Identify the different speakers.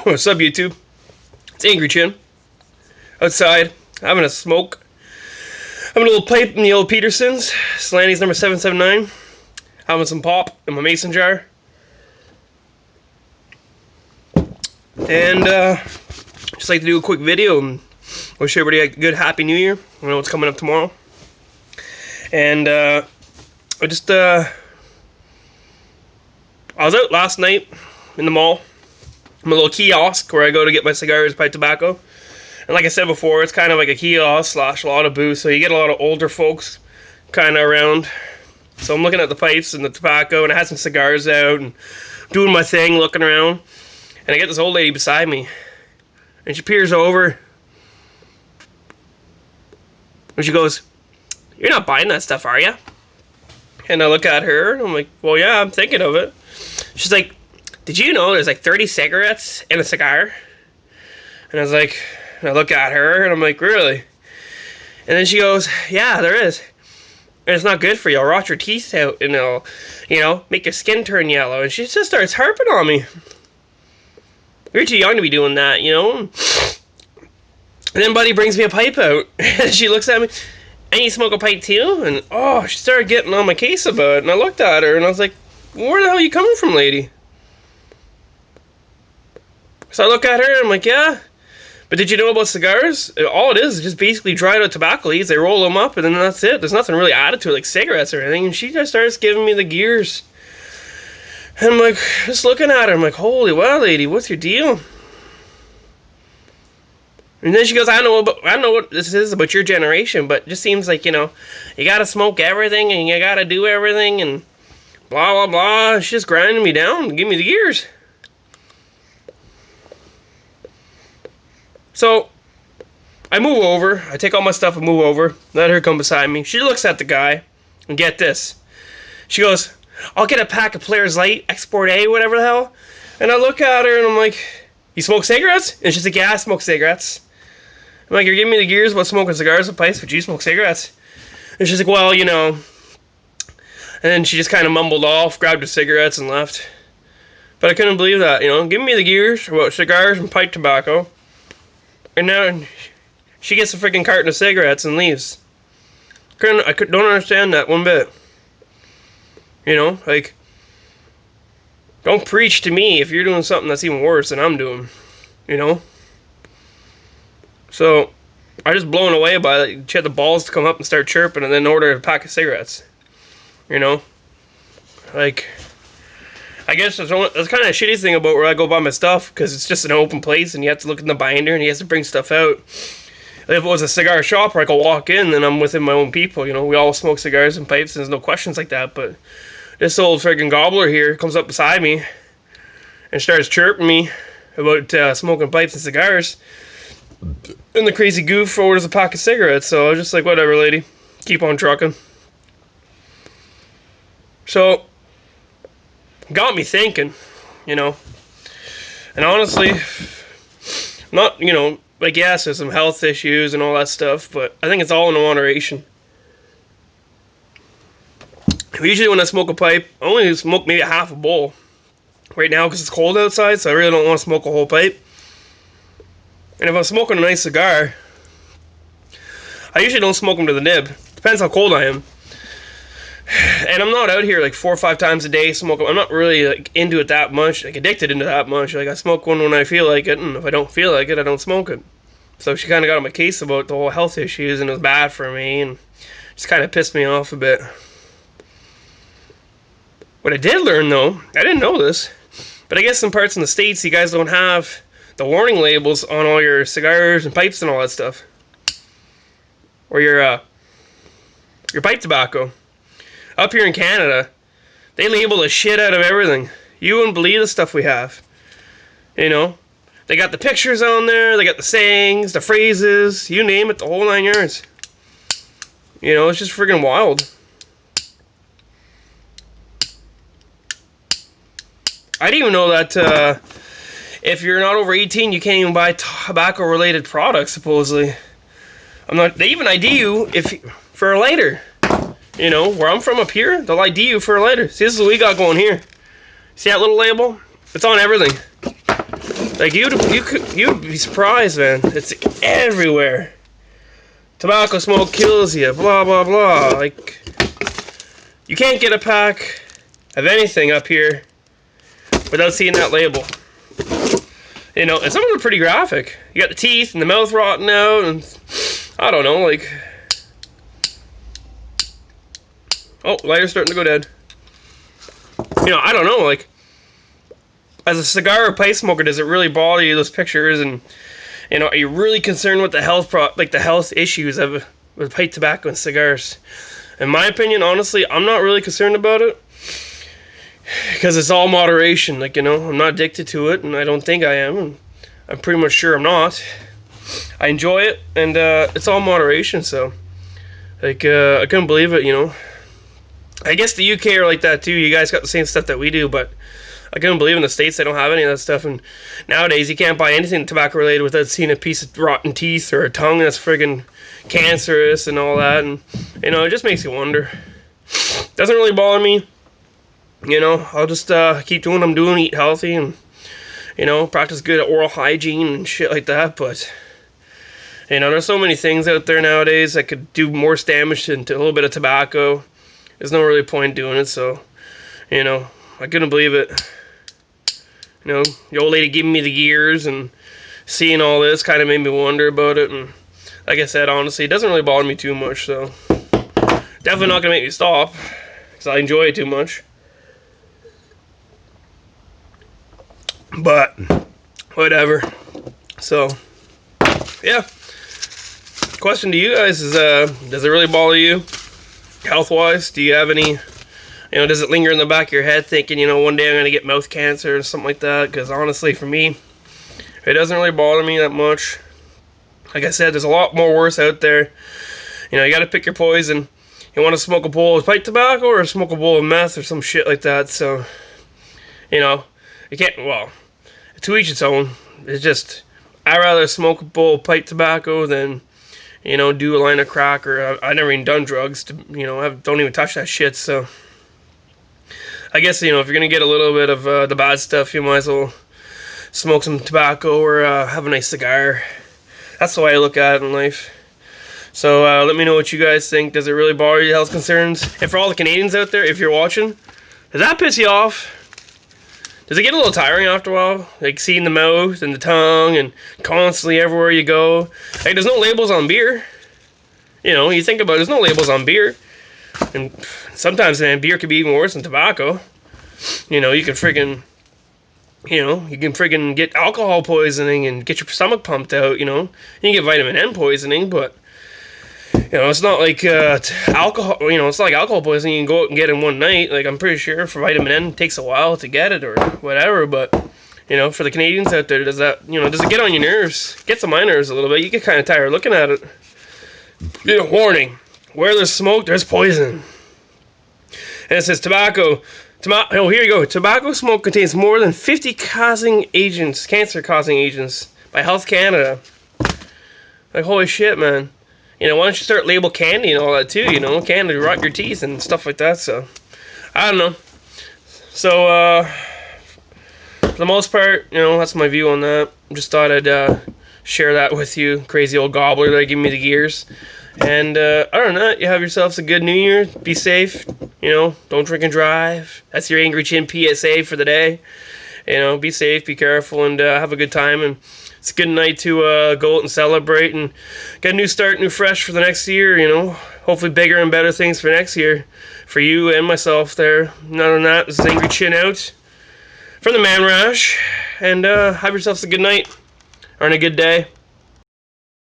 Speaker 1: What's up, YouTube? It's Angry Chin. Outside, having a smoke. Having a little pipe in the old Peterson's. Slaney's number 779. Having some pop in my mason jar. And, just like to do a quick video and wish everybody a good Happy New Year. I know what's coming up tomorrow. And, I was out last night in the mall. I'm a little kiosk where I go to get my cigars, pipe tobacco. And like I said before, it's kind of like a kiosk / a lot of booths, so you get a lot of older folks kind of around. So I'm looking at the pipes and the tobacco, and I had some cigars out and doing my thing, looking around. And I get this old lady beside me, and she peers over, and she goes, "You're not buying that stuff, are you?" And I look at her, and I'm like, "Well, yeah, I'm thinking of it." She's like, "Did you know there's like 30 cigarettes in a cigar?" And I was like, and I look at her, and I'm like, "Really?" And then she goes, "Yeah, there is. And it's not good for you. It'll rot your teeth out, and it'll, make your skin turn yellow." And she just starts harping on me. You're too young to be doing that, And then Buddy brings me a pipe out, and she looks at me, "And you smoke a pipe too?" And she started getting on my case about it, and I looked at her, and I was like, "Where the hell are you coming from, lady?" So I look at her, and I'm like, "Yeah, but did you know about cigars? All it is just basically dried out tobacco leaves. They roll them up, and then that's it. There's nothing really added to it, like cigarettes or anything." And she just starts giving me the gears. And I'm like, just looking at her, I'm like, "Holy wow, lady, what's your deal?" And then she goes, I don't know what this is about your generation, but it just seems like, you gotta smoke everything, and you gotta do everything, and blah, blah, blah." She's just grinding me down and giving me the gears. So, I move over, I take all my stuff and move over, let her come beside me. She looks at the guy, and get this. She goes, "I'll get a pack of Players Light, Export A, whatever the hell." And I look at her, and I'm like, "You smoke cigarettes?" And she's like, "Yeah, I smoke cigarettes." I'm like, "You're giving me the gears about smoking cigars and pipes, but you smoke cigarettes?" And she's like, "Well, And then she just kind of mumbled off, grabbed her cigarettes, and left. But I couldn't believe that, giving me the gears about cigars and pipe tobacco. And now she gets a freaking carton of cigarettes and leaves. Don't understand that one bit. Don't preach to me if you're doing something that's even worse than I'm doing. So, I just blown away by it. She had the balls to come up and start chirping and then order a pack of cigarettes. I guess that's kind of the shitty thing about where I go buy my stuff, because it's just an open place and you have to look in the binder and you have to bring stuff out. If it was a cigar shop where I could walk in, then I'm within my own people. We all smoke cigars and pipes, and there's no questions like that. But this old friggin' gobbler here comes up beside me and starts chirping me about smoking pipes and cigars. And the crazy goof orders a pack of cigarettes. So I was just like, whatever, lady. Keep on trucking. So, got me thinking, And honestly, not, yes, there's some health issues and all that stuff, but I think it's all in moderation. Usually when I smoke a pipe, I only smoke maybe half a bowl. Right now, because it's cold outside, so I really don't want to smoke a whole pipe. And if I'm smoking a nice cigar, I usually don't smoke them to the nib. Depends how cold I am. And I'm not out here like 4 or 5 times a day smoking. I'm not really into it that much, addicted into that much. I smoke one when I feel like it, and if I don't feel like it, I don't smoke it. So she kind of got on my case about the whole health issues, and it was bad for me, and just kind of pissed me off a bit. What I did learn, though, I didn't know this, but I guess some parts in the States, you guys don't have the warning labels on all your cigars and pipes and all that stuff. Or your pipe tobacco. Up here in Canada, they label the shit out of everything. You wouldn't believe the stuff we have. They got the pictures on there, they got the sayings, the phrases, you name it, the whole 9 yards. It's just friggin' wild. I didn't even know that if you're not over 18, you can't even buy tobacco-related products, supposedly. They even ID you for a lighter. Where I'm from up here, they'll ID you for a lighter. See, this is what we got going here. See that little label? It's on everything. Like you'd be surprised, man. It's everywhere. Tobacco smoke kills you. Blah blah blah. Like you can't get a pack of anything up here without seeing that label. You know, and some of them are pretty graphic. You got the teeth and the mouth rotting out, and I don't know, like. Oh, lighter's starting to go dead. You know, I don't know, like. As a cigar or pipe smoker, does it really bother you, those pictures? And, you know, are you really concerned with the health issues of with pipe tobacco and cigars? In my opinion, honestly, I'm not really concerned about it. Because it's all moderation. Like, you know, I'm not addicted to it, and I don't think I am. And I'm pretty much sure I'm not. I enjoy it, and it's all moderation, so. Like, I couldn't believe it, you know. I guess the UK are like that, too. You guys got the same stuff that we do, but I couldn't believe in the States they don't have any of that stuff. And nowadays, you can't buy anything tobacco-related without seeing a piece of rotten teeth or a tongue that's friggin' cancerous and all that. And, you know, it just makes you wonder. Doesn't really bother me. You know, I'll just keep doing what I'm doing, eat healthy, and, you know, practice good oral hygiene and shit like that. But, you know, there's so many things out there nowadays that could do more damage to a little bit of tobacco. There's no really point doing it, so, you know, I couldn't believe it. You know, the old lady giving me the gears and seeing all this kind of made me wonder about it. And like I said, honestly, it doesn't really bother me too much, so definitely not going to make me stop because I enjoy it too much. But whatever. So yeah. Question to you guys is, does it really bother you health wise? Do you have any, you know, does it linger in the back of your head thinking, you know, one day I'm going to get mouth cancer or something like that? Because honestly, for me, it doesn't really bother me that much. Like I said, there's a lot more worse out there. You know, you got to pick your poison. You want to smoke a bowl of pipe tobacco or smoke a bowl of meth or some shit like that. So, you know, you can't, well, to each its own. It's just, I'd rather smoke a bowl of pipe tobacco than, you know, do a line of crack, or I never even done drugs, to, you know, don't even touch that shit, so. I guess, you know, if you're going to get a little bit of the bad stuff, you might as well smoke some tobacco or have a nice cigar. That's the way I look at it in life. So let me know what you guys think. Does it really bother you, health concerns? And for all the Canadians out there, if you're watching, does that piss you off? Does it get a little tiring after a while? Like seeing the mouth and the tongue and constantly everywhere you go? Like there's no labels on beer. You know, you think about it, there's no labels on beer. And sometimes, man, beer could be even worse than tobacco. You know, you can friggin' get alcohol poisoning and get your stomach pumped out, you know. You can get vitamin N poisoning, but, you know, it's not like alcohol, you know, it's not like alcohol poisoning you can go out and get in one night. Like, I'm pretty sure for vitamin N, it takes a while to get it or whatever, but, you know, for the Canadians out there, does it get on your nerves? It gets on my nerves a little bit. You get kind of tired looking at it. You know, warning, where there's smoke, there's poison. And it says tobacco. Oh, here you go. Tobacco smoke contains more than 50 cancer-causing agents by Health Canada. Like, holy shit, man. You know, why don't you start label candy and all that too, you know? Candy rot your teeth and stuff like that, so. I don't know. So, for the most part, you know, that's my view on that. Just thought I'd share that with you. Crazy old gobbler that gave me the gears. And other than that, you have yourselves a good New Year. Be safe. You know, don't drink and drive. That's your Angry Chin PSA for the day. You know, be safe, be careful, and have a good time. And it's a good night to go out and celebrate and get a new start, new fresh for the next year. You know, hopefully bigger and better things for next year for you and myself there. Other than that, this is Angry Chin out from the Man Rash. And have yourselves a good night or a good day.